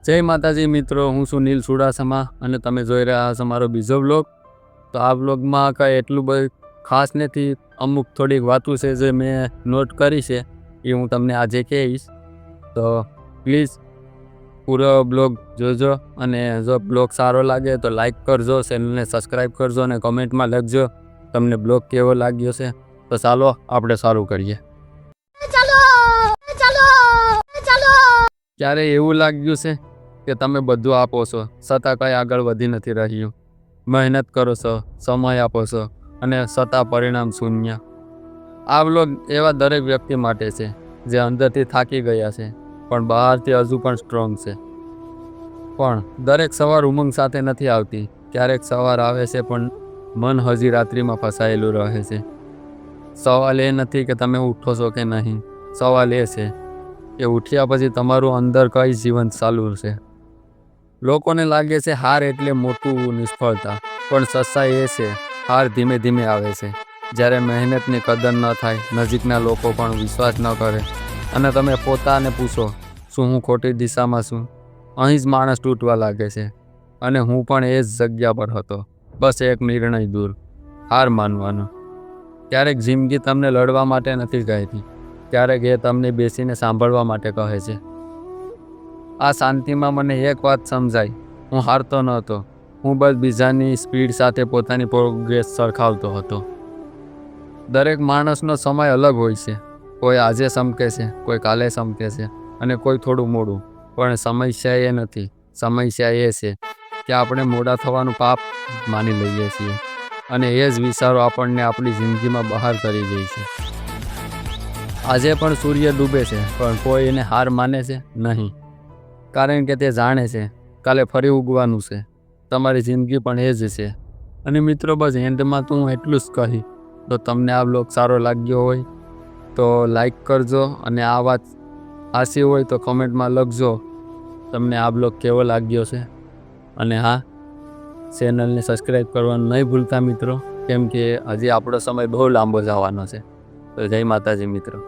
જય માતાજી મિત્રો, હું છું નીલ સુડાસમા અને તમે જોઈ રહ્યા છો મારો બીજો બ્લોગ. તો આ બ્લોગમાં કાંઈ એટલું બધું ખાસ નથી, અમુક થોડીક વાતો છે જે મેં નોટ કરી છે એ હું તમને આજે કહીશ. તો પ્લીઝ પૂરો બ્લોગ જોજો અને જો બ્લોગ સારો લાગે તો લાઈક કરજો, ચેનલને સબસ્ક્રાઈબ કરજો અને કમેન્ટમાં લખજો તમને બ્લોગ કેવો લાગ્યો છે. તો ચાલો આપણે સારું કરીએ. ક્યારે એવું લાગ્યું છે કે તમે બધું આપો છો છતાં કંઈ આગળ વધી નથી રહ્યું? મહેનત કરો છો, સમય આપો છો અને છતાં પરિણામ શૂન્ય. આ બ્લોગ એવા દરેક વ્યક્તિ માટે છે જે અંદરથી થાકી ગયા છે પણ બહારથી હજુ પણ સ્ટ્રોંગ છે. પણ દરેક સવાર ઉમંગ સાથે નથી આવતી. ક્યારેક સવાર આવે છે પણ મન હજી રાત્રિમાં ફસાયેલું રહે છે. સવાલ એ નથી કે તમે ઉઠો છો કે નહીં, સવાલ એ છે કે ઉઠ્યા પછી તમારું અંદર કઈ જીવન ચાલુ છે. લોકોને લાગે છે હાર એટલે મોટું નિષ્ફળતા, પણ સચ્ચાઈ એ છે હાર ધીમે ધીમે આવે છે. જ્યારે મહેનતની કદર ન થાય, નજીકના લોકો પણ વિશ્વાસ ન કરે અને તમે પોતાને પૂછો શું હું ખોટી દિશામાં છું, અહીં જ માણસ તૂટવા લાગે છે. અને હું પણ એ જ જગ્યા પર હતો, બસ એક નિર્ણય દૂર, હાર માનવાનો. ક્યારેક જિંદગી તમને લડવા માટે નથી કહેતી, ક્યારેક એ તમને બેસીને સાંભળવા માટે કહે છે. આ શાંતિમાં મને એક વાત સમજાઈ, હું હારતો નહોતો, હું બસ બીજાની સ્પીડ સાથે પોતાની પ્રોગ્રેસ સરખાવતો હતો. દરેક માણસનો સમય અલગ હોય છે. કોઈ આજે ચમકે છે, કોઈ કાલે ચમકે છે અને કોઈ થોડું મોડું. પણ સમસ્યા એ નથી, સમસ્યા એ છે કે આપણે મોડા થવાનું પાપ માની લઈએ છીએ અને એ જ વિચારો આપણને આપણી જિંદગીમાં બહાર કરી દે છે. આજે પણ સૂર્ય ડૂબે છે પણ કોઈ એને હાર માને છે નહીં, કારણ કે તે જાણે છે કાલે ફરી ઉગવાનું છે. તમારી જિંદગી પણ એ જ છે. અને મિત્રો, બસ એન્ડમાં તો હું એટલું જ કહી, તો તમને આ બ્લોગ સારો લાગ્યો હોય તો લાઈક કરજો અને આ વાત સાચી હોય તો કમેન્ટમાં લખજો તમને આ બ્લોગ કેવો લાગ્યો છે. અને હા, ચેનલને સબસ્ક્રાઈબ કરવાનું નહીં ભૂલતા મિત્રો, કેમ કે હજી આપણો સમય બહુ લાંબો જવાનો છે. તો જય માતાજી મિત્રો.